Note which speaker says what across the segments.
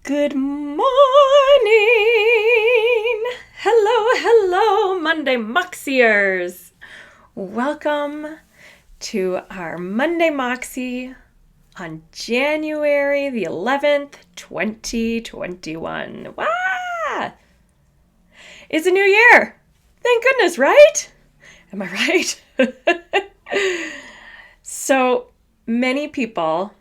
Speaker 1: Good morning! Hello, Monday Moxiers! Welcome to our Monday Moxie on January the 11th, 2021. Wow! It's a new year! Thank goodness, right? Am I right? So many people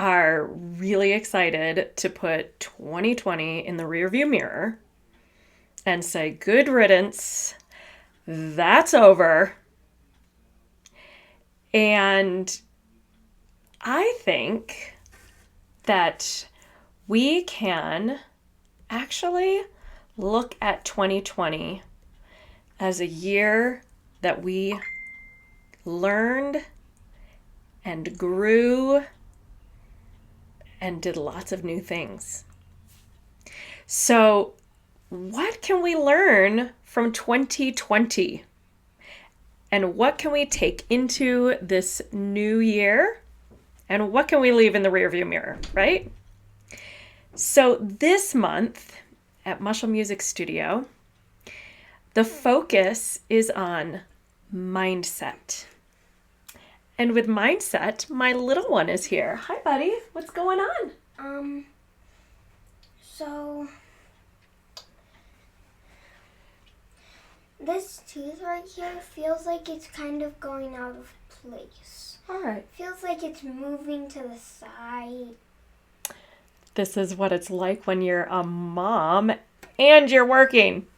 Speaker 1: are really excited to put 2020 in the rearview mirror and say, good riddance, that's over. And I think that we can actually look at 2020 as a year that we learned and grew and did lots of new things. So, what can we learn from 2020? And what can we take into this new year? And what can we leave in the rearview mirror, right? So, this month at Mushall Music Studio, the focus is on mindset. And with mindset, my little one is here. Hi, buddy. What's going on?
Speaker 2: So this tooth right here feels like it's kind of going out of place.
Speaker 1: All right.
Speaker 2: Feels like it's moving to the side.
Speaker 1: This is what it's like when you're a mom and you're working.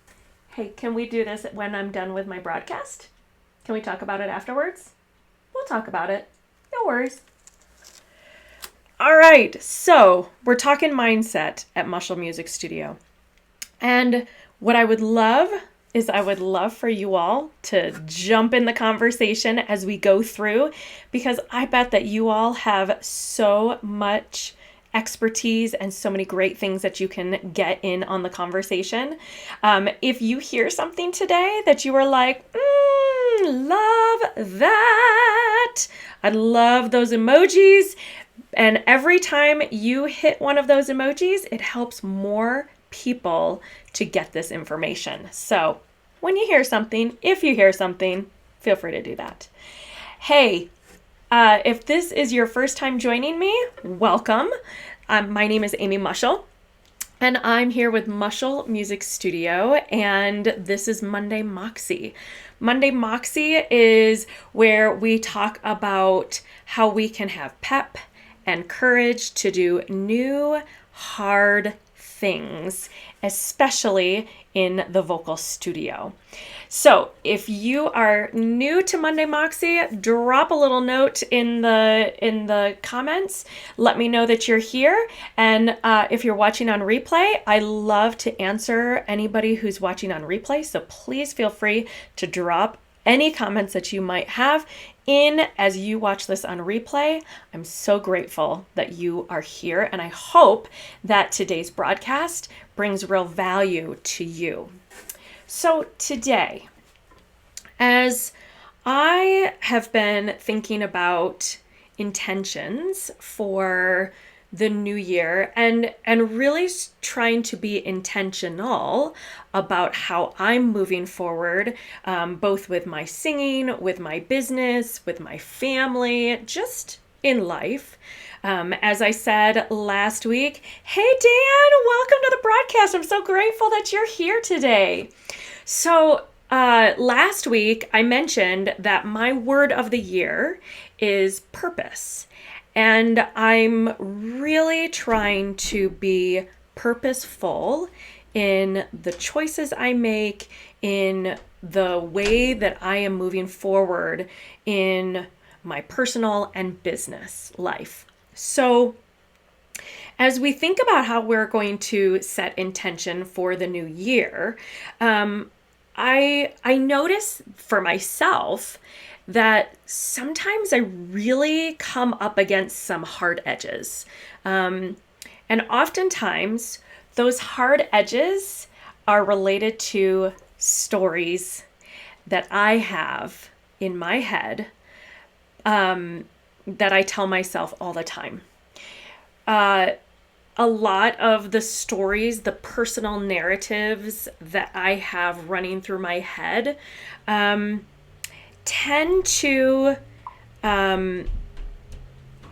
Speaker 1: Hey, can we do this when I'm done with my broadcast? Can we talk about it afterwards? We'll talk about it. No worries. All right, so we're talking mindset at Mushall Music Studio. And what I would love is I would love for you all to jump in the conversation as we go through, because I bet that you all have so much expertise and so many great things that you can get in on the conversation. If you hear something today that you are like, love that, I love those emojis. And every time you hit one of those emojis, it helps more people to get this information. So when you hear something, if you hear something, feel free to do that. Hey, if this is your first time joining me, welcome. My name is Amy Mushall, and I'm here with Mushall Music Studio, and this is Monday Moxie. Monday Moxie is where we talk about how we can have pep and courage to do new, hard things, especially in the vocal studio. So if you are new to Monday Moxie, drop a little note in the comments. Let me know that you're here. And if you're watching on replay, I love to answer anybody who's watching on replay. So please feel free to drop any comments that you might have in as you watch this on replay. I'm so grateful that you are here, and I hope that today's broadcast brings real value to you. So today, as I have been thinking about intentions for the new year and really trying to be intentional about how I'm moving forward, both with my singing, with my business, with my family, just in life. As I said last week, hey Dan, welcome to the broadcast. I'm so grateful that you're here today. So last week I mentioned that my word of the year is purpose. And I'm really trying to be purposeful in the choices I make, in the way that I am moving forward in my personal and business life. So as we think about how we're going to set intention for the new year, I notice for myself that sometimes I really come up against some hard edges. And oftentimes those hard edges are related to stories that I have in my head that I tell myself all the time. A a lot of the stories, the personal narratives that I have running through my head, tend to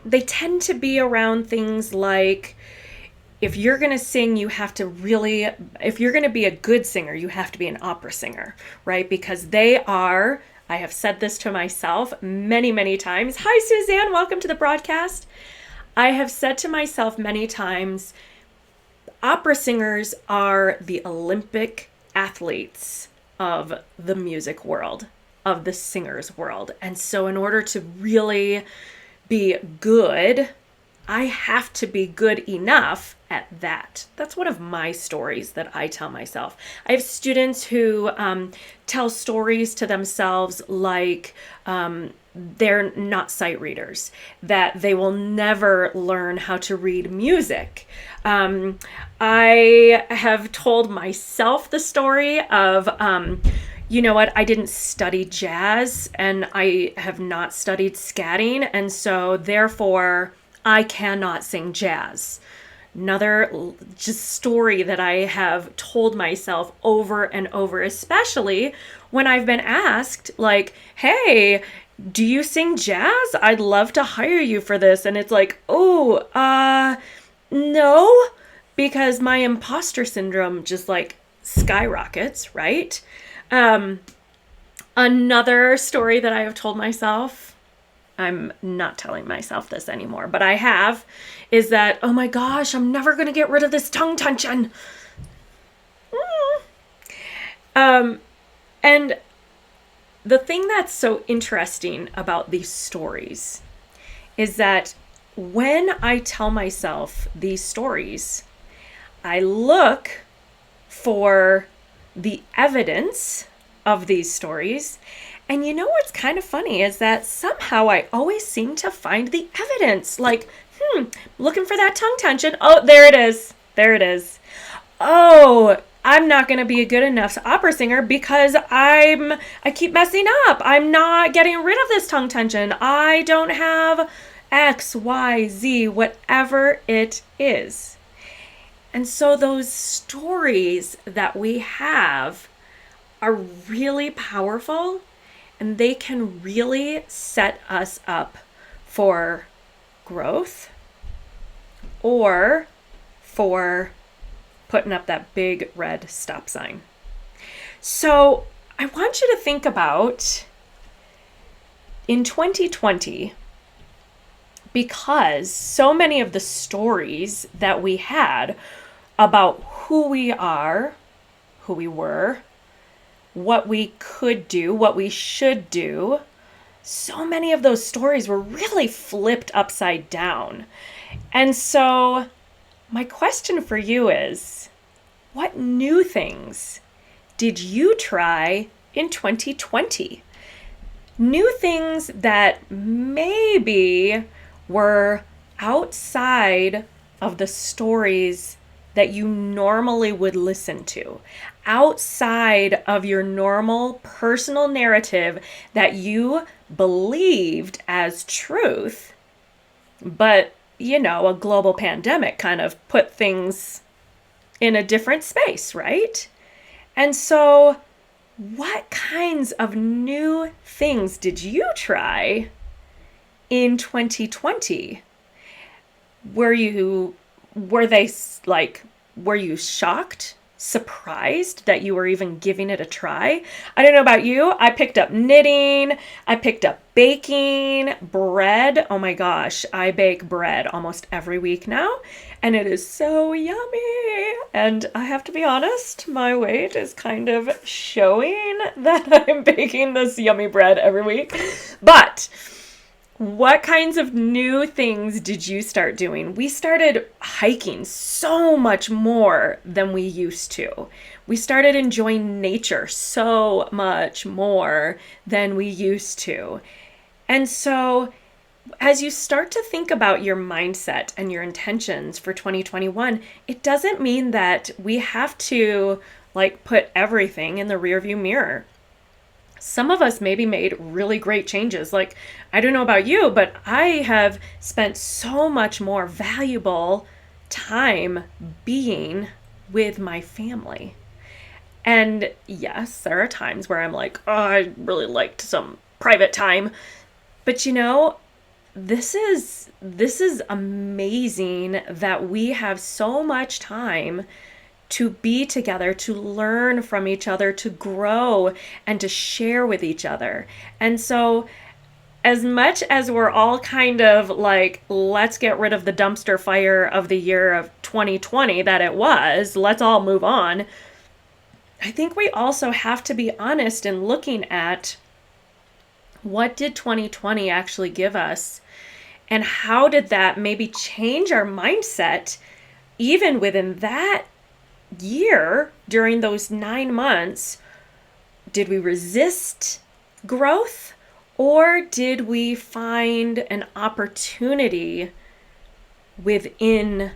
Speaker 1: they tend to be around things like, if you're going to sing, you have to really, if you're going to be a good singer, you have to be an opera singer, right? Because they are, I have said this to myself many, many times. Hi, Suzanne, welcome to the broadcast. I have said to myself many times, opera singers are the Olympic athletes of the music world, of the singers world. And so in order to really be good, I have to be good enough at that. That's one of my stories that I tell myself. I have students who tell stories to themselves like they're not sight readers, that they will never learn how to read music. I have told myself the story of, you know what, I didn't study jazz and I have not studied scatting, and so therefore I cannot sing jazz. Another just story that I have told myself over and over, especially when I've been asked, like, hey, do you sing jazz? I'd love to hire you for this. And it's like, no, because my imposter syndrome just like skyrockets, right? Another story that I have told myself, I'm not telling myself this anymore, but I have, is that, oh my gosh, I'm never going to get rid of this tongue tension. And the thing that's so interesting about these stories is that when I tell myself these stories, I look for the evidence of these stories. And you know what's kind of funny is that somehow I always seem to find the evidence. Like, looking for that tongue tension. Oh, there it is. There it is. Oh, I'm not going to be a good enough opera singer because I keep messing up. I'm not getting rid of this tongue tension. I don't have X, Y, Z, whatever it is. And so those stories that we have are really powerful. And they can really set us up for growth or for putting up that big red stop sign. So I want you to think about in 2020, because so many of the stories that we had about who we are, who we were, what we could do, what we should do, so many of those stories were really flipped upside down. And so my question for you is, what new things did you try in 2020? New things that maybe were outside of the stories that you normally would listen to, outside of your normal personal narrative that you believed as truth. But, you know, a global pandemic kind of put things in a different space, right? And so what kinds of new things did you try in 2020? Were you shocked, surprised that you were even giving it a try? I don't know about you. I picked up knitting. I picked up baking, bread. Oh my gosh, I bake bread almost every week now, and it is so yummy. And I have to be honest, my weight is kind of showing that I'm baking this yummy bread every week. But what kinds of new things did you start doing? We started hiking so much more than we used to. We started enjoying nature so much more than we used to. And so as you start to think about your mindset and your intentions for 2021, it doesn't mean that we have to put everything in the rearview mirror. Some of us maybe made really great changes. I don't know about you, but I have spent so much more valuable time being with my family. And yes, there are times where I'm like, oh, I really liked some private time. But this is amazing that we have so much time to be together, to learn from each other, to grow, and to share with each other. And so, as much as we're all kind of like, let's get rid of the dumpster fire of the year of 2020 that it was, let's all move on, I think we also have to be honest in looking at what did 2020 actually give us, and how did that maybe change our mindset even within that year. During those 9 months, did we resist growth, or did we find an opportunity within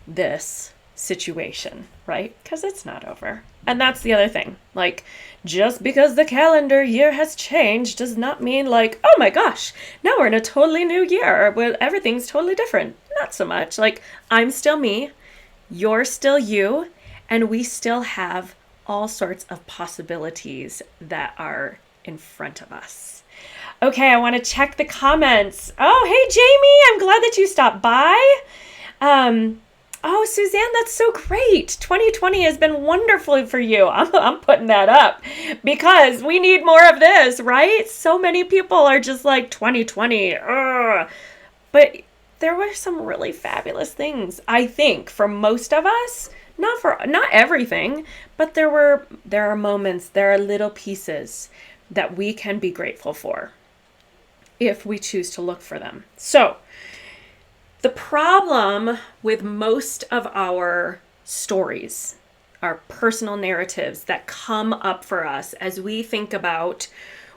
Speaker 1: this situation, right? Because it's not over. And that's the other thing. Like, just because the calendar year has changed does not mean like, oh my gosh, now we're in a totally new year where everything's totally different. Not so much. Like, I'm still me, you're still you, and we still have all sorts of possibilities that are in front of us. Okay, I want to check the comments. Oh, hey, Jamie, I'm glad that you stopped by. Oh, Suzanne, that's so great. 2020 has been wonderful for you. I'm putting that up because we need more of this, right? So many people are just like 2020. Ugh. But there were some really fabulous things, I think, for most of us. Not everything, but there are moments, there are little pieces that we can be grateful for if we choose to look for them. So, the problem with most of our stories, our personal narratives that come up for us as we think about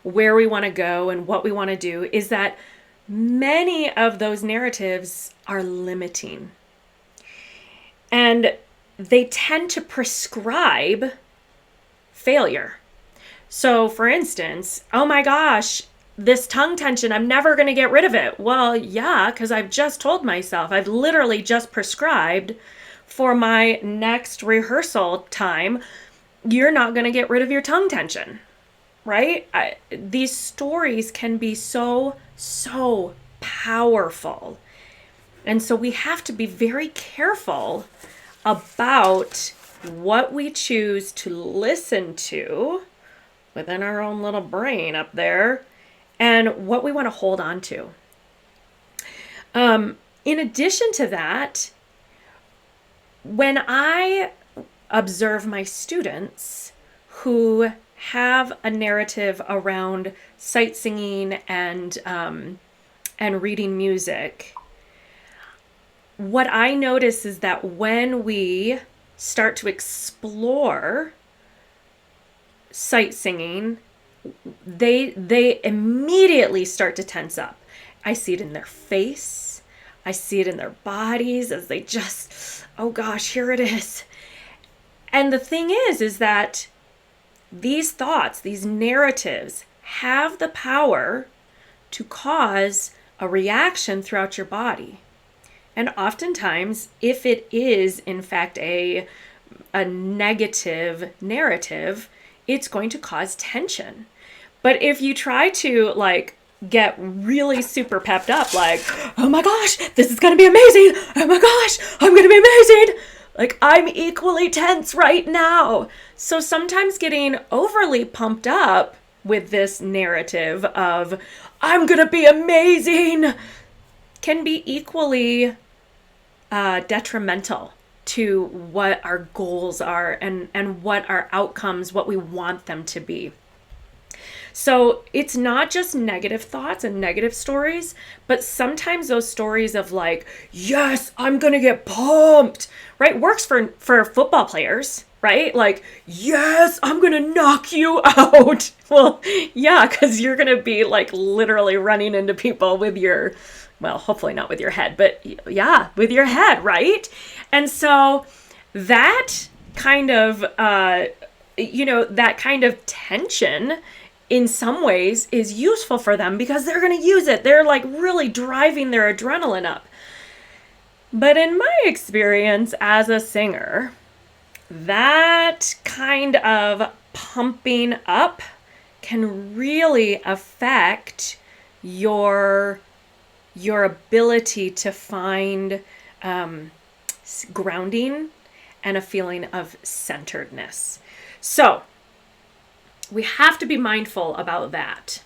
Speaker 1: where we want to go and what we want to do, is that many of those narratives are limiting. And they tend to prescribe failure. So, for instance, oh my gosh, this tongue tension, I'm never going to get rid of it. Well, yeah, because I've just told myself, I've literally just prescribed for my next rehearsal time, you're not going to get rid of your tongue tension, right? These stories can be so powerful. And so we have to be very careful about what we choose to listen to within our own little brain up there, and what we want to hold on to. In addition to that, when I observe my students who have a narrative around sight singing and reading music, what I notice is that when we start to explore sight singing, they immediately start to tense up. I see it in their face. I see it in their bodies as they just, oh gosh, here it is. And the thing is that these thoughts, these narratives have the power to cause a reaction throughout your body. And oftentimes, if it is in fact a negative narrative, it's going to cause tension. But if you try to get really super pepped up, like, oh my gosh, this is going to be amazing. Oh my gosh, I'm going to be amazing. Like, I'm equally tense right now. So sometimes getting overly pumped up with this narrative of, I'm going to be amazing, can be equally detrimental to what our goals are and what our outcomes, what we want them to be. So it's not just negative thoughts and negative stories, but sometimes those stories of like, yes, I'm going to get pumped, right? Works for football players, right? Like, yes, I'm going to knock you out. Well, yeah, because you're going to be like literally running into people with your, well, hopefully not with your head, but yeah, with your head, right? And so that kind of, that kind of tension in some ways is useful for them because they're going to use it. They're like really driving their adrenaline up. But in my experience as a singer, that kind of pumping up can really affect your ability to find grounding and a feeling of centeredness. So we have to be mindful about that.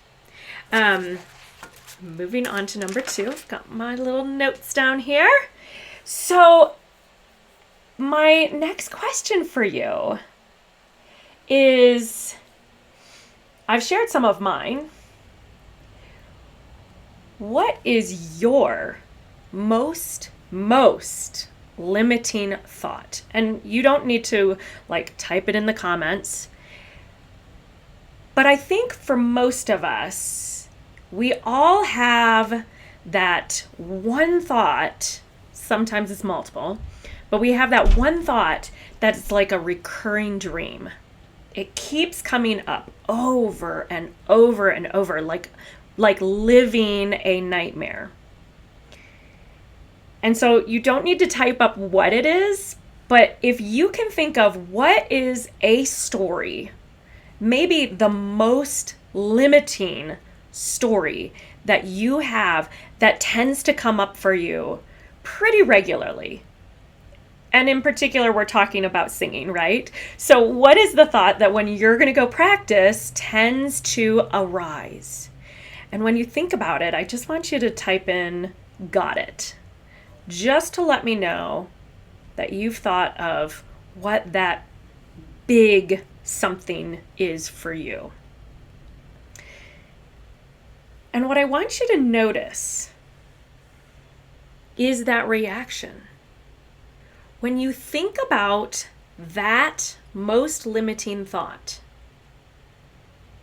Speaker 1: Moving on to number 2. I've got my little notes down here. So my next question for you is, I've shared some of mine. What is your most limiting thought? And you don't need to type it in the comments. But I think for most of us, we all have that one thought. Sometimes it's multiple, but we have that one thought that's like a recurring dream. It keeps coming up over and over and over, like living a nightmare. And so you don't need to type up what it is, but if you can think of what is a story, maybe the most limiting story that you have that tends to come up for you pretty regularly. And in particular, we're talking about singing, right? So what is the thought that when you're going to go practice tends to arise? And when you think about it, I just want you to type in "got it," just to let me know that you've thought of what that big something is for you. And what I want you to notice is that reaction. When you think about that most limiting thought,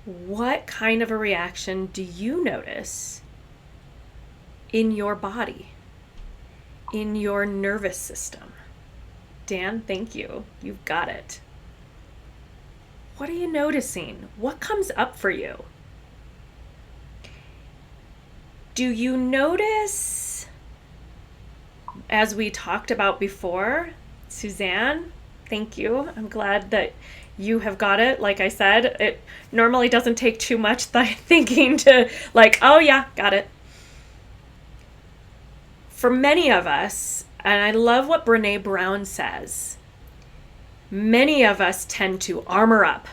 Speaker 1: what kind of a reaction do you notice in your body, in your nervous system? Dan, thank you. You've got it. What are you noticing? What comes up for you? Do you notice, as we talked about before, Suzanne, thank you. I'm glad that you have got it. Like I said, it normally doesn't take too much thinking to oh yeah, got it. For many of us, and I love what Brene Brown says, many of us tend to armor up,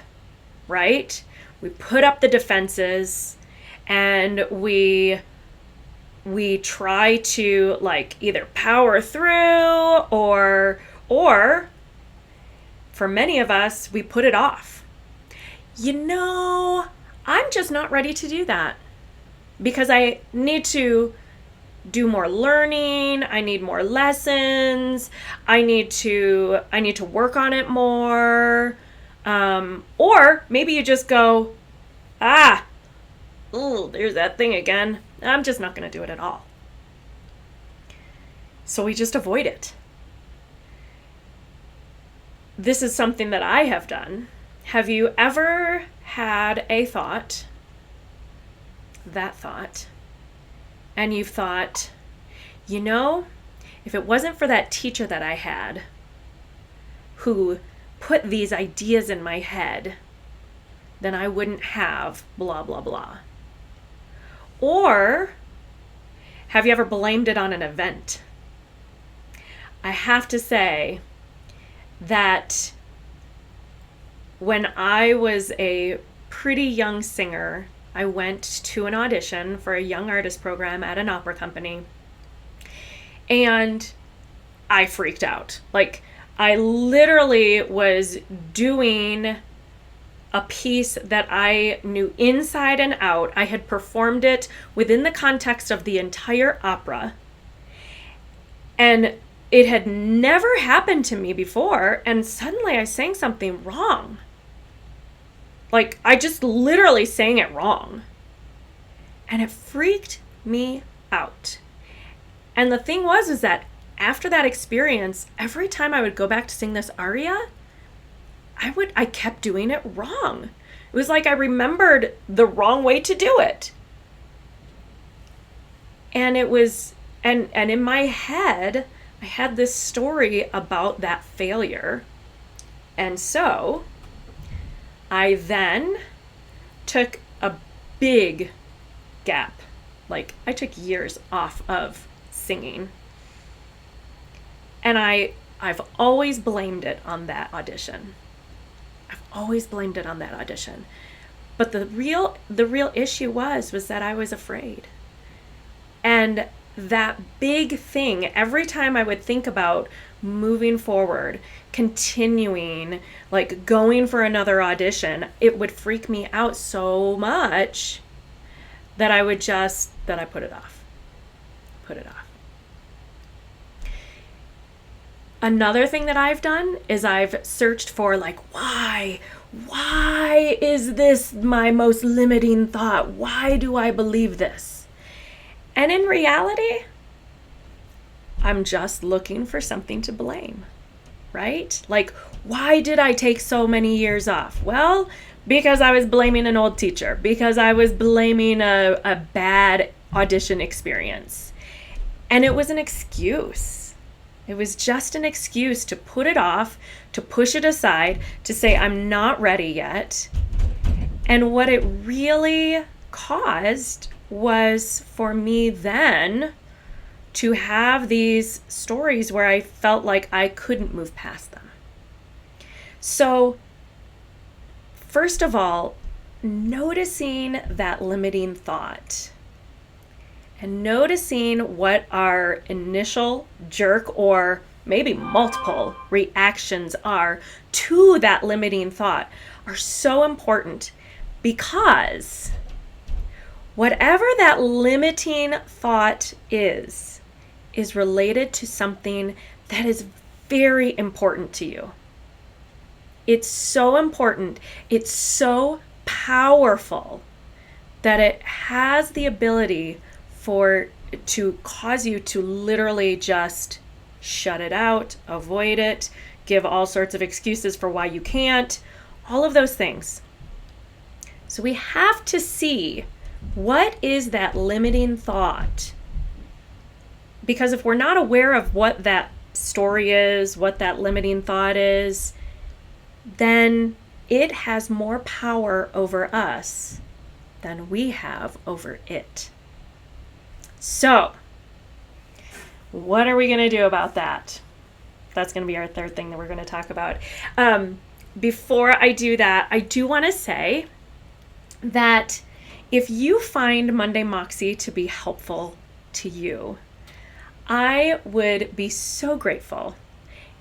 Speaker 1: right? We put up the defenses and we try to either power through or for many of us, we put it off. I'm just not ready to do that because I need to do more learning. I need more lessons. I need to work on it more. Or maybe you just go, there's that thing again. I'm just not going to do it at all. So we just avoid it. This is something that I have done. Have you ever had a thought, and you've thought, if it wasn't for that teacher that I had who put these ideas in my head, then I wouldn't have blah, blah, blah. Or have you ever blamed it on an event? I have to say that when I was a pretty young singer, I went to an audition for a young artist program at an opera company, and I freaked out. I literally was doing a piece that I knew inside and out. I had performed it within the context of the entire opera, and it had never happened to me before, and suddenly I sang something wrong. I just literally sang it wrong. And it freaked me out. And the thing was that after that experience, every time I would go back to sing this aria, I kept doing it wrong. It was like I remembered the wrong way to do it. And it was, and in my head, I had this story about that failure. And so I then took a big gap. Like, I took years off of singing. And I've always blamed it on that audition. But the real issue was that I was afraid. And that big thing, every time I would think about moving forward, continuing, like going for another audition, it would freak me out so much that I put it off. Another thing that I've done is I've searched for, like, why is this my most limiting thought? Why do I believe this? And in reality, I'm just looking for something to blame, right? Like, why did I take so many years off? Well, because I was blaming an old teacher, because I was blaming a bad audition experience. And it was an excuse. It was just an excuse to put it off, to push it aside, to say I'm not ready yet. And what it really caused was for me then to have these stories where I felt like I couldn't move past them. So, first of all, noticing that limiting thought and noticing what our initial jerk or maybe multiple reactions are to that limiting thought are so important, because whatever that limiting thought is related to something that is very important to you. It's so important, it's so powerful that it has the ability to cause you to literally just shut it out, avoid it, give all sorts of excuses for why you can't, all of those things. So we have to see, what is that limiting thought? Because if we're not aware of what that story is, what that limiting thought is, then it has more power over us than we have over it. So, what are we going to do about that? That's going to be our third thing that we're going to talk about. Before I do that, I do want to say that if you find Monday Moxie to be helpful to you, I would be so grateful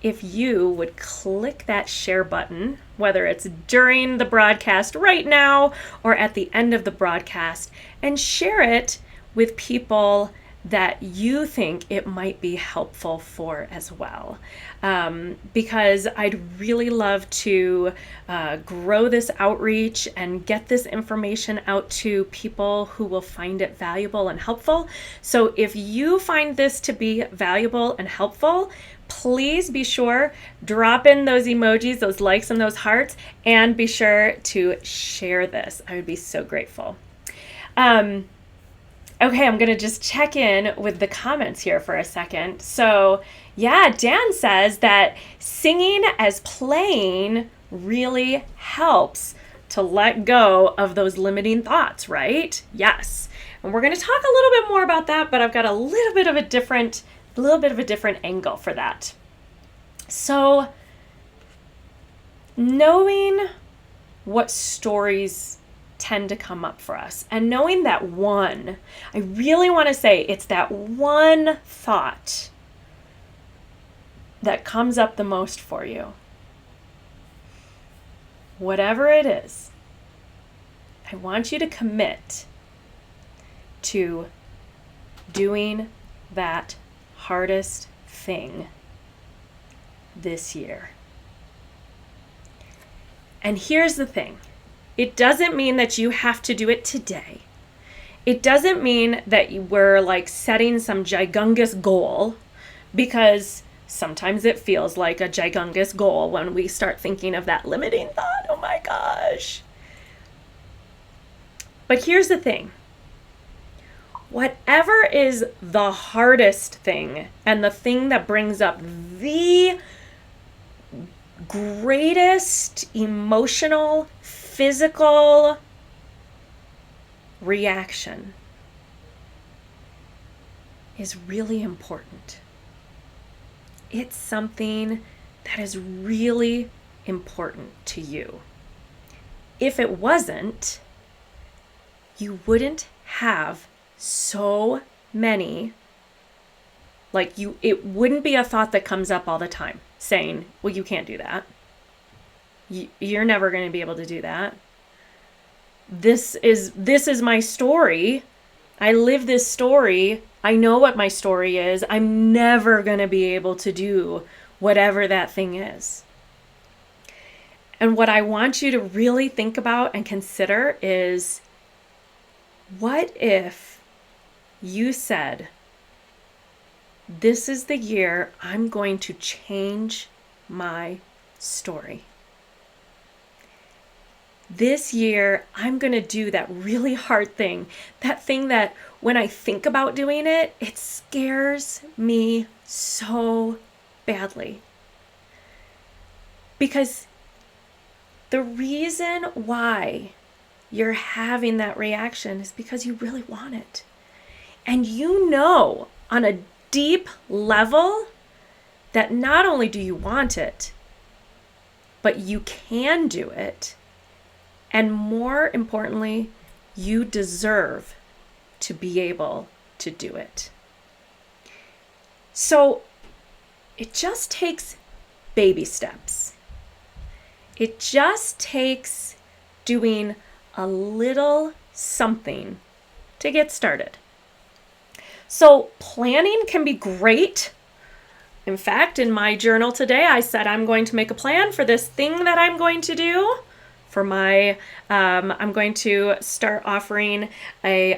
Speaker 1: if you would click that share button, whether it's during the broadcast right now or at the end of the broadcast, and share it with people that you think it might be helpful for as well. Because I'd really love to grow this outreach and get this information out to people who will find it valuable and helpful. So if you find this to be valuable and helpful, please be sure, drop in those emojis, those likes and those hearts, and be sure to share this. I would be so grateful. Okay, I'm going to just check in with the comments here for a second. So, yeah, Dan says that singing as playing really helps to let go of those limiting thoughts, right? Yes. And we're going to talk a little bit more about that, but I've got a little bit of a different angle for that. So, knowing what stories tend to come up for us, and knowing that one, I really want to say it's that one thought that comes up the most for you. Whatever it is, I want you to commit to doing that hardest thing this year. And here's the thing. It doesn't mean that you have to do it today. It doesn't mean that we're like setting some gigungous goal, because sometimes it feels like a gigungous goal when we start thinking of that limiting thought. Oh my gosh. But here's the thing. whatever is the hardest thing and the thing that brings up the greatest emotional, physical reaction is really important. It's something that is really important to you. If it wasn't, you wouldn't have so many, it wouldn't be a thought that comes up all the time saying, well, you can't do that. You're never going to be able to do that. This is my story. I live this story. I know what my story is. I'm never going to be able to do whatever that thing is. And what I want you to really think about and consider is, what if you said, this is the year I'm going to change my story. This year, I'm going to do that really hard thing, that thing that when I think about doing it, it scares me so badly. Because the reason why you're having that reaction is because you really want it. And you know on a deep level that not only do you want it, but you can do it. And more importantly, you deserve to be able to do it. So it just takes baby steps. It just takes doing a little something to get started. So planning can be great. In fact, in my journal today, I said I'm going to make a plan for this thing that I'm going to do. For my, I'm going to start offering a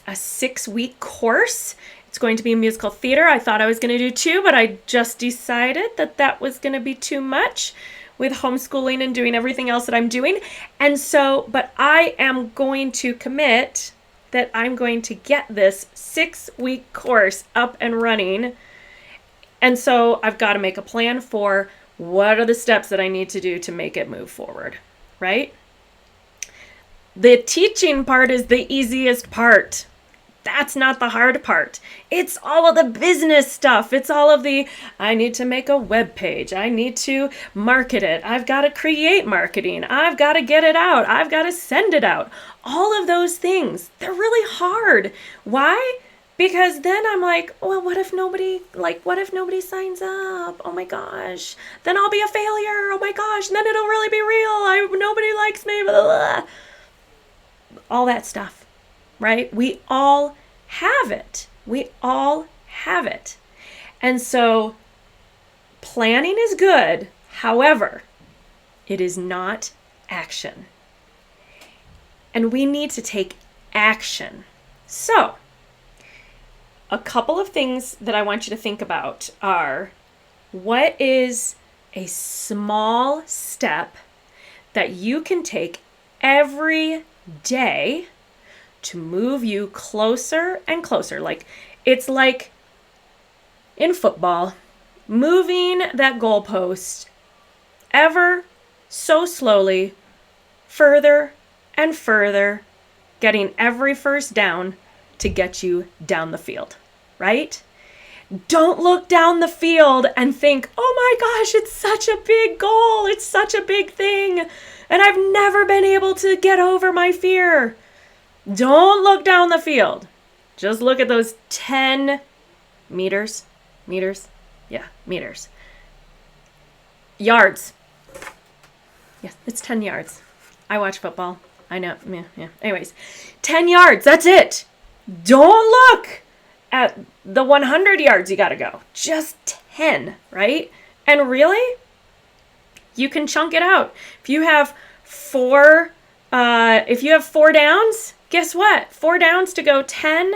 Speaker 1: 6-week course. It's going to be musical theater. I thought I was going to do 2, but I just decided that was going to be too much with homeschooling and doing everything else that I'm doing. And so, but I am going to commit that I'm going to get this 6-week course up and running. And so I've got to make a plan for what are the steps that I need to do to make it move forward, right? The teaching part is the easiest part. That's not the hard part. It's all of the business stuff. It's all of the, I need to make a web page. I need to market it. I've got to create marketing. I've got to get it out. I've got to send it out. All of those things, they're really hard. Why? Because then I'm like, well, what if nobody signs up? Oh my gosh. Then I'll be a failure. Oh my gosh. Then it'll really be real. Nobody likes me. Blah, blah, blah. All that stuff. Right? We all have it. We all have it. And so planning is good. However, it is not action. And we need to take action. So, a couple of things that I want you to think about are, what is a small step that you can take every day to move you closer and closer? It's like in football, moving that goalpost ever so slowly, further and further, getting every first down to get you down the field, right? Don't look down the field and think, oh my gosh, it's such a big goal. It's such a big thing. And I've never been able to get over my fear. Don't look down the field. Just look at those 10 meters. Yards. Yes, it's 10 yards. I watch football. I know. Yeah. Anyways, 10 yards. That's it. Don't look at the 100 yards you got to go. Just 10, right? And really, you can chunk it out. If you have 4 downs, guess what? 4 downs to go 10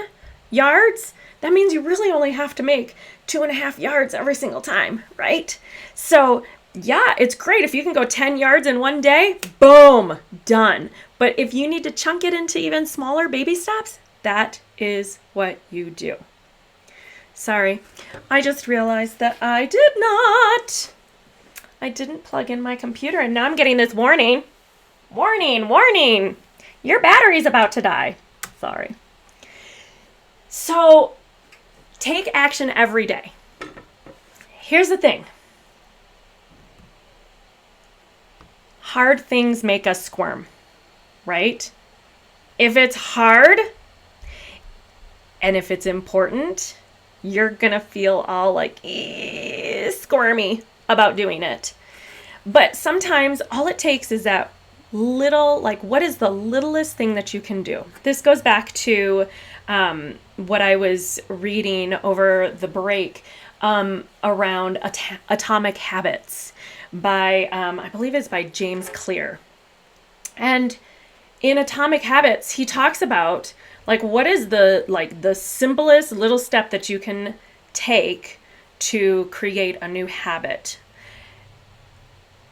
Speaker 1: yards. That means you really only have to make 2.5 yards every single time, right? So yeah, it's great if you can go 10 yards in one day, boom, done. But if you need to chunk it into even smaller baby steps, that is what you do. Sorry, I just realized that I didn't plug in my computer, and now I'm getting this warning. Warning. Your battery's about to die. Sorry. So, take action every day. Here's the thing. Hard things make us squirm, right? If it's hard and if it's important, you're going to feel all like squirmy about doing it. But sometimes all it takes is that little, like, what is the littlest thing that you can do? This goes back to what I was reading over the break around Atomic Habits by, I believe it's by James Clear. And in Atomic Habits, he talks about, like, what is the simplest little step that you can take to create a new habit.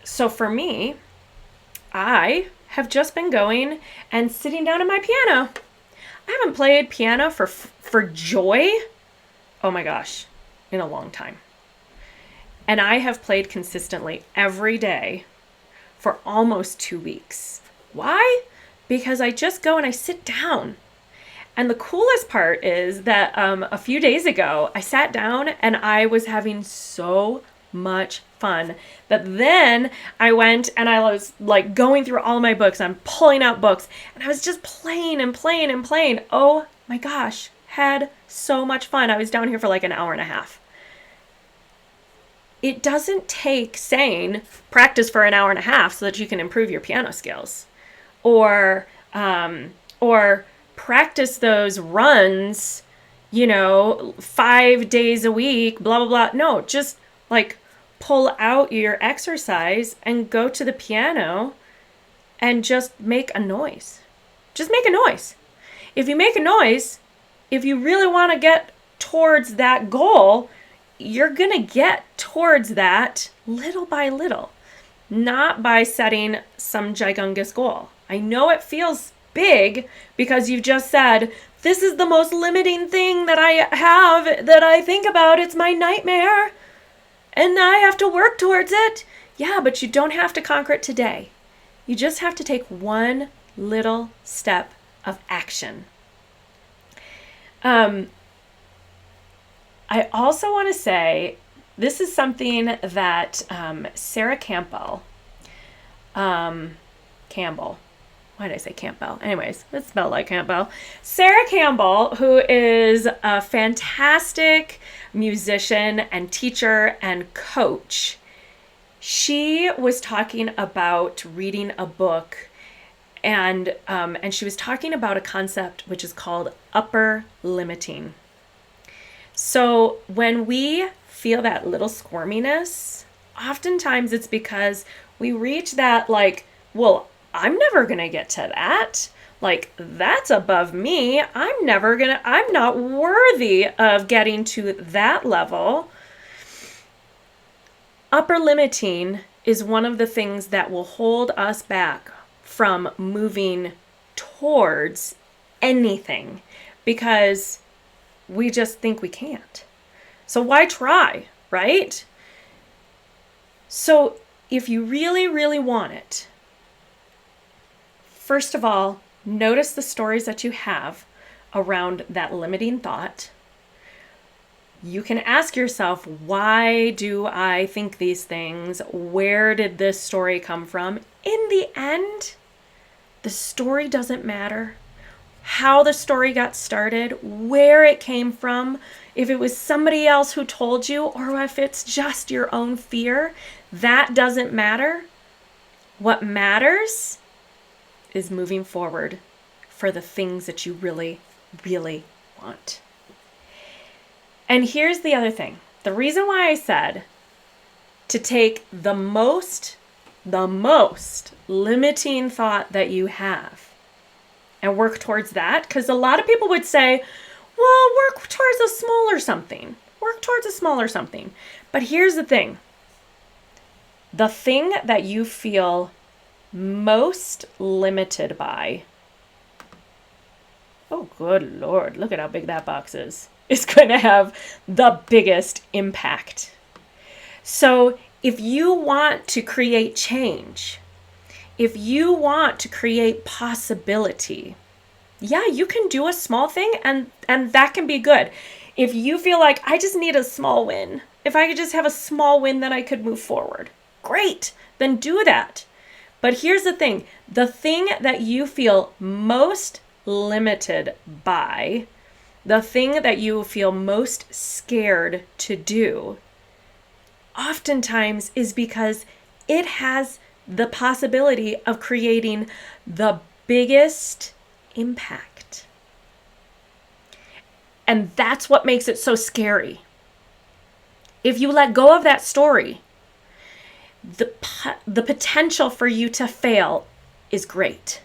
Speaker 1: So for me, I have just been going and sitting down at my piano. I haven't played piano for joy, oh my gosh, in a long time. And I have played consistently every day for almost 2 weeks. Why? Because I just go and I sit down. And the coolest part is that a few days ago, I sat down and I was having so much fun that then I went and I was like going through all my books. I'm pulling out books and I was just playing and playing and playing. Oh my gosh, had so much fun. I was down here for like an hour and a half. It doesn't take saying practice for an hour and a half so that you can improve your piano skills, or practice those runs, 5 days a week, blah, blah, blah. No, just like pull out your exercise and go to the piano and just make a noise. Just make a noise. If you make a noise, if you really want to get towards that goal, you're going to get towards that little by little, not by setting some gigantous goal. I know it feels big because you've just said, this is the most limiting thing that I have, that I think about. It's my nightmare and I have to work towards it. Yeah, but you don't have to conquer it today. You just have to take one little step of action. I also want to say, this is something that Sarah Campbell, why did I say Campbell? Anyways, it's spelled like Campbell. Sarah Campbell, who is a fantastic musician and teacher and coach, she was talking about reading a book, and she was talking about a concept which is called upper limiting. So when we feel that little squirminess, oftentimes it's because we reach that I'm never going to get to that. Like, that's above me. I'm not worthy of getting to that level. Upper limiting is one of the things that will hold us back from moving towards anything because we just think we can't. So why try, right? So if you really, really want it, first of all, notice the stories that you have around that limiting thought. You can ask yourself, why do I think these things? Where did this story come from? In the end, the story doesn't matter. How the story got started, where it came from, if it was somebody else who told you, or if it's just your own fear, that doesn't matter. What matters is moving forward for the things that you really, really want. And here's the other thing. The reason why I said to take the most limiting thought that you have and work towards that, because a lot of people would say, well, work towards a smaller something. Work towards a smaller something. But here's the thing. The thing that you feel most limited by, oh, good Lord, look at how big that box is going to have the biggest impact. So if you want to create change, if you want to create possibility, yeah, you can do a small thing and that can be good. If you feel like I just need a small win, if I could just have a small win, then I could move forward. Great, then do that. But here's the thing that you feel most limited by, the thing that you feel most scared to do, oftentimes is because it has the possibility of creating the biggest impact. And that's what makes it so scary. If you let go of that story, the potential for you to fail is great,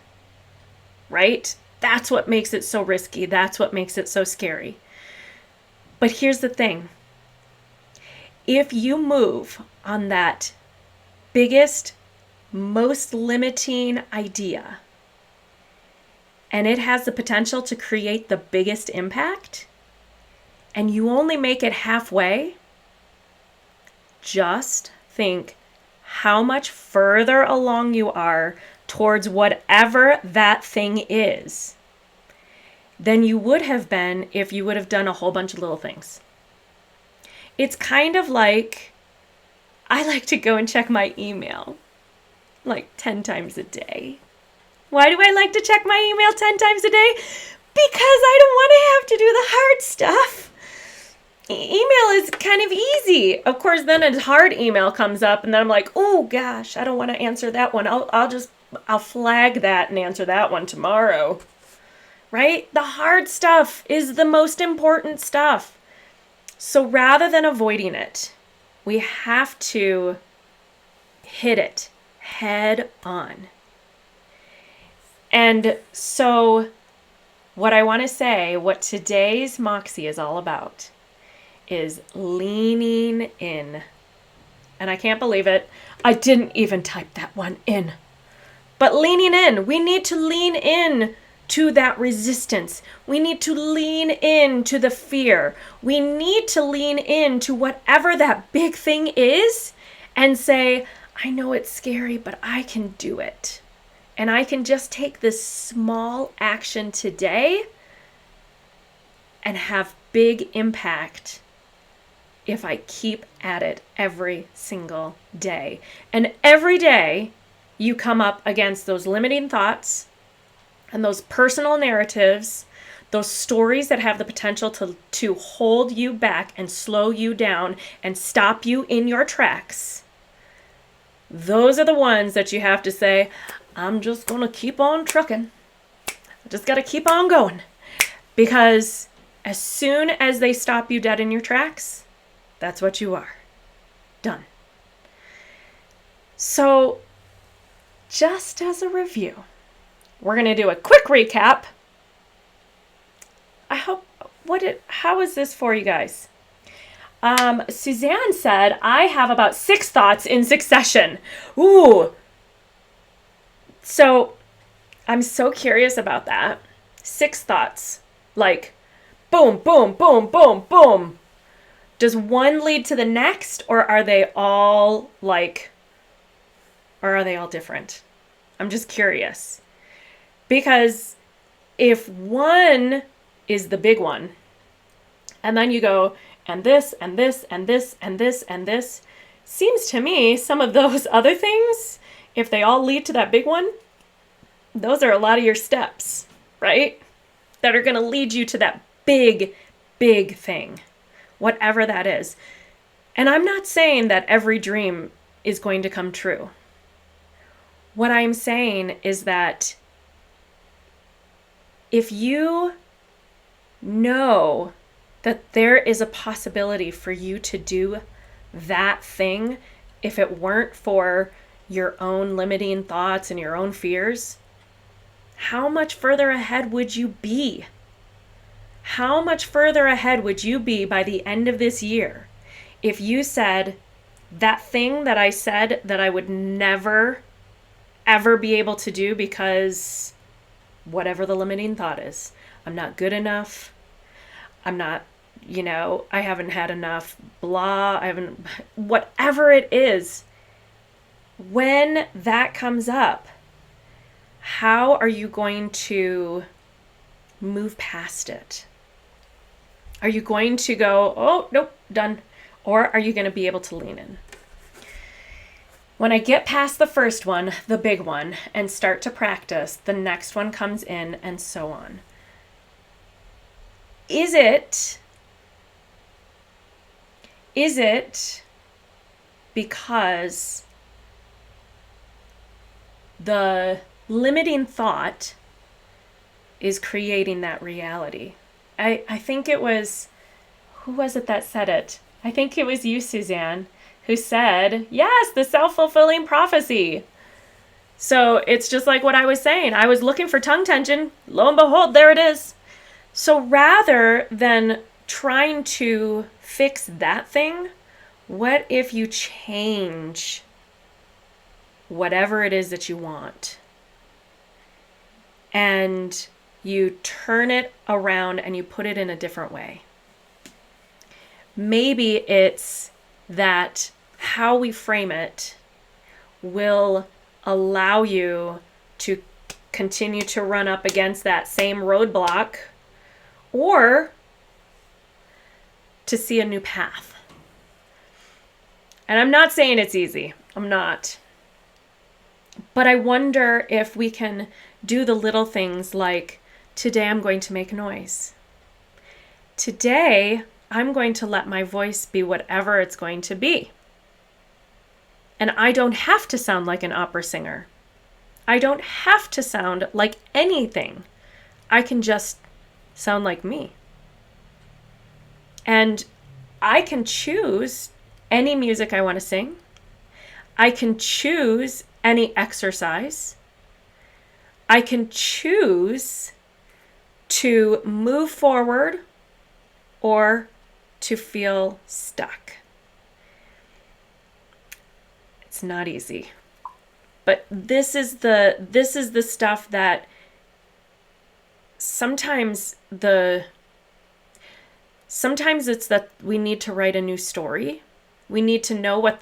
Speaker 1: right? That's what makes it so risky. That's what makes it so scary. But here's the thing. If you move on that biggest, most limiting idea, and it has the potential to create the biggest impact, and you only make it halfway, just think how much further along you are towards whatever that thing is than you would have been if you would have done a whole bunch of little things. It's kind of like, I like to go and check my email like 10 times a day. Why do I like to check my email 10 times a day? Because I don't want to have to do the hard stuff. Email is kind of easy. Of course, then a hard email comes up and then I'm like, oh gosh, I don't want to answer that one. I'll flag that and answer that one tomorrow. Right? The hard stuff is the most important stuff. So rather than avoiding it, we have to hit it head on. And so what I want to say, what today's Moxie is all about, is leaning in. And I can't believe it. I didn't even type that one in. But leaning in. We need to lean in to that resistance. We need to lean in to the fear. We need to lean in to whatever that big thing is and say, I know it's scary, but I can do it. And I can just take this small action today and have big impact if I keep at it every single day. And every day you come up against those limiting thoughts and those personal narratives, those stories that have the potential to hold you back and slow you down and stop you in your tracks. Those are the ones that you have to say, I'm just going to keep on trucking. I just got to keep on going. Because as soon as they stop you dead in your tracks, that's what you are. Done. So, just as a review, we're going to do a quick recap. How is this for you guys? Suzanne said, I have about 6 thoughts in succession. Ooh. So, I'm so curious about that. 6 thoughts. Like, boom, boom, boom, boom, boom. Does one lead to the next, or are they all different? I'm just curious. Because if one is the big one, and then you go, and this, and this, and this, and this, and this, seems to me some of those other things, if they all lead to that big one, those are a lot of your steps, right? That are going to lead you to that big, big thing, whatever that is. And I'm not saying that every dream is going to come true. What I'm saying is that if you know that there is a possibility for you to do that thing, if it weren't for your own limiting thoughts and your own fears, how much further ahead would you be? How much further ahead would you be by the end of this year if you said, that thing that I said that I would never, ever be able to do because whatever the limiting thought is, I'm not good enough. I'm not, I haven't had enough, blah, whatever it is. When that comes up, how are you going to move past it? Are you going to go, oh, nope, done? Or are you going to be able to lean in? When I get past the first one, the big one, and start to practice, the next one comes in, and so on. Is it because the limiting thought is creating that reality? I think it was, who was it that said it? I think it was you, Suzanne, who said, yes, the self-fulfilling prophecy. So it's just like what I was saying. I was looking for tongue tension. Lo and behold, there it is. So rather than trying to fix that thing, what if you change whatever it is that you want? And you turn it around and you put it in a different way. Maybe it's that how we frame it will allow you to continue to run up against that same roadblock, or to see a new path. And I'm not saying it's easy. I'm not. But I wonder if we can do the little things like, today I'm going to make noise. Today I'm going to let my voice be whatever it's going to be. And I don't have to sound like an opera singer. I don't have to sound like anything. I can just sound like me. And I can choose any music I want to sing. I can choose any exercise. I can choose to move forward or to feel stuck. It's not easy. But this is the stuff that sometimes it's that we need to write a new story. We need to know what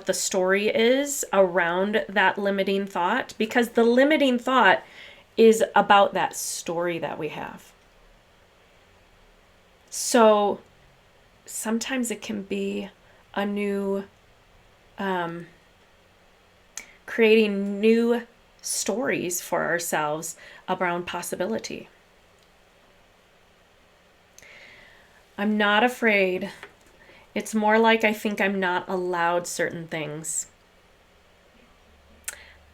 Speaker 1: the story is around that limiting thought, because the limiting thought is about that story that we have. So sometimes it can be a new, creating new stories for ourselves around possibility. I'm not afraid. It's more like I think I'm not allowed certain things.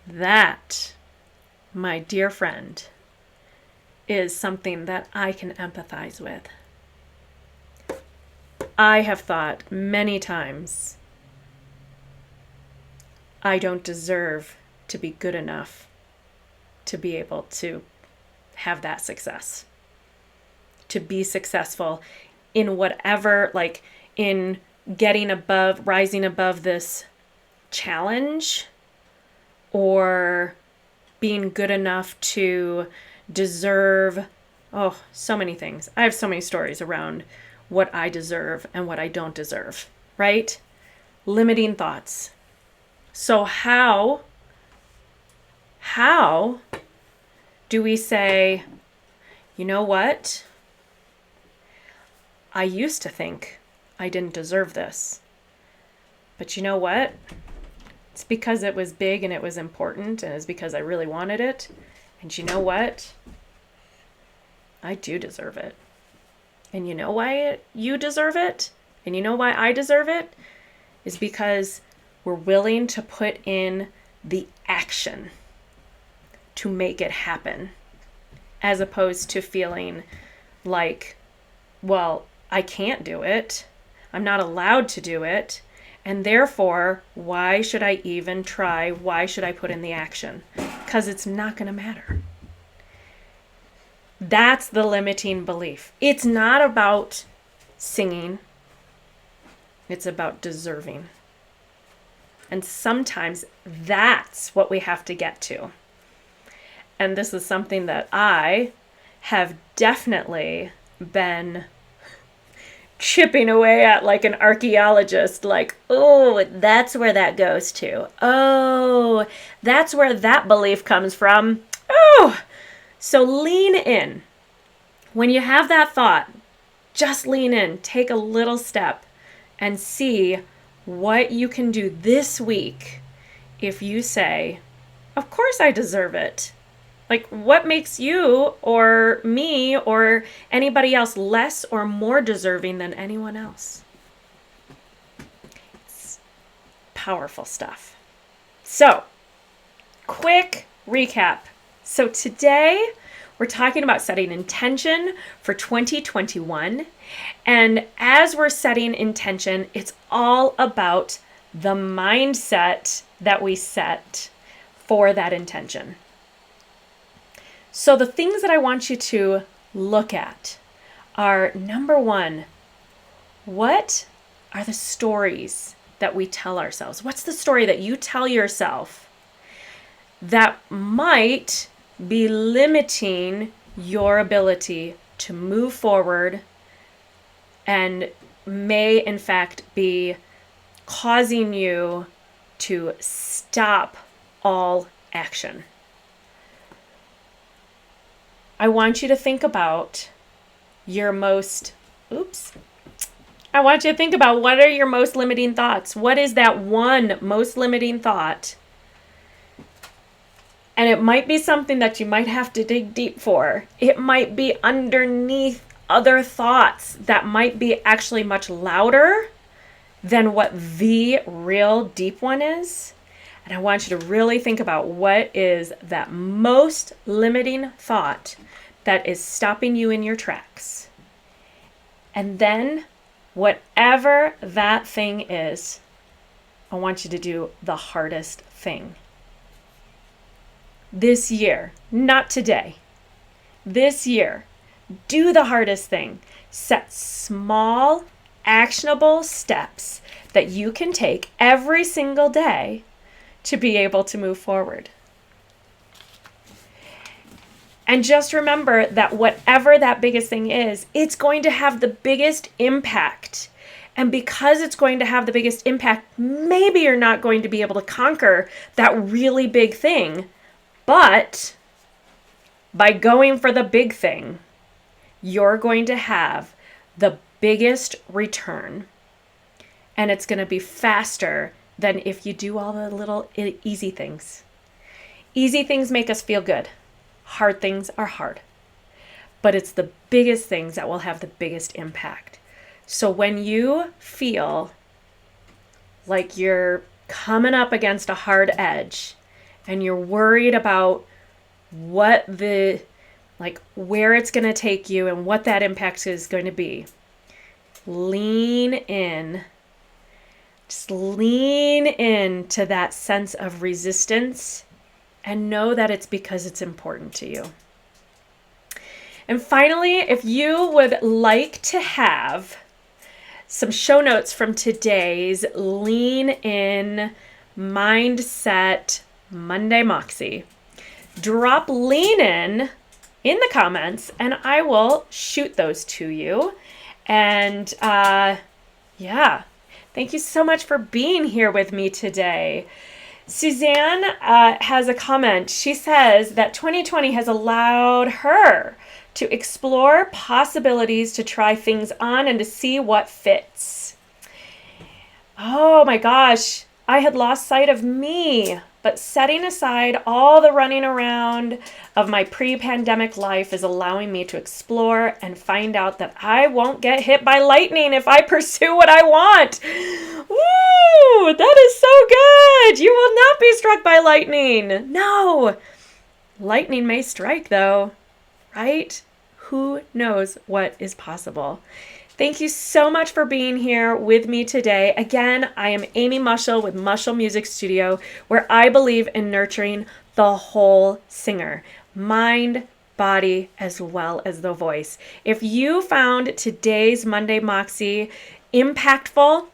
Speaker 1: That, my dear friend, is something that I can empathize with. I have thought many times, I don't deserve to be good enough to be able to have that success, to be successful in whatever, like in rising above this challenge, or being good enough to deserve, so many things. I have so many stories around what I deserve and what I don't deserve, right? Limiting thoughts. So how do we say, you know what? I used to think I didn't deserve this. But you know what? It's because it was big and it was important, and it's because I really wanted it. And you know what? I do deserve it. And you know why you deserve it? And you know why I deserve it? Is because we're willing to put in the action to make it happen, as opposed to feeling like, well, I can't do it. I'm not allowed to do it. And therefore, why should I even try? Why should I put in the action? Because it's not going to matter. That's the limiting belief. It's not about singing. It's about deserving. And sometimes that's what we have to get to. And this is something that I have definitely been chipping away at like an archaeologist, like, oh, that's where that goes to. Oh, that's where that belief comes from. Oh, so lean in. When you have that thought, just lean in, take a little step, and see what you can do this week if you say, of course I deserve it. Like, what makes you or me or anybody else less or more deserving than anyone else? It's powerful stuff. So, quick recap. So today, we're talking about setting intention for 2021. And as we're setting intention, it's all about the mindset that we set for that intention. So the things that I want you to look at are, number one, what are the stories that we tell ourselves? What's the story that you tell yourself that might be limiting your ability to move forward and may in fact be causing you to stop all action? I want you to think about your most, I want you to think about what are your most limiting thoughts? What is that one most limiting thought? And it might be something that you might have to dig deep for. It might be underneath other thoughts that might be actually much louder than what the real deep one is. And I want you to really think about what is that most limiting thought that is stopping you in your tracks. And then, whatever that thing is, I want you to do the hardest thing. This year, not today, this year, do the hardest thing. Set small, actionable steps that you can take every single day to be able to move forward. And just remember that whatever that biggest thing is, it's going to have the biggest impact. And because it's going to have the biggest impact, maybe you're not going to be able to conquer that really big thing. But by going for the big thing, you're going to have the biggest return. And it's going to be faster than if you do all the little easy things. Easy things make us feel good. Hard things are hard. But it's the biggest things that will have the biggest impact. So when you feel like you're coming up against a hard edge and you're worried about where it's going to take you and what that impact is going to be, lean in. Just lean into that sense of resistance and know that it's because it's important to you. And finally, if you would like to have some show notes from today's Lean In Mindset Monday Moxie, drop Lean in the comments and I will shoot those to you. And thank you so much for being here with me today. Suzanne has a comment. She says that 2020 has allowed her to explore possibilities, to try things on, and to see what fits. Oh my gosh, I had lost sight of me. But setting aside all the running around of my pre-pandemic life is allowing me to explore and find out that I won't get hit by lightning if I pursue what I want. Woo! That is so good! You will not be struck by lightning. No! Lightning may strike though, right? Who knows what is possible? Thank you so much for being here with me today. Again, I am Amy Mushall with Mushall Music Studio, where I believe in nurturing the whole singer, mind, body, as well as the voice. If you found today's Monday Moxie impactful,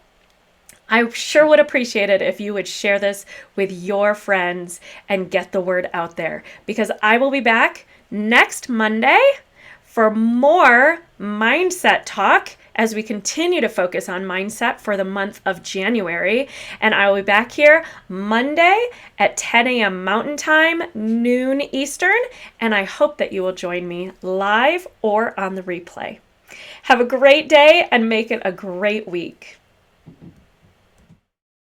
Speaker 1: I sure would appreciate it if you would share this with your friends and get the word out there, because I will be back next Monday for more mindset talk as we continue to focus on mindset for the month of January. And I will be back here Monday at 10 a.m. Mountain Time, noon Eastern. And I hope that you will join me live or on the replay. Have a great day and make it a great week.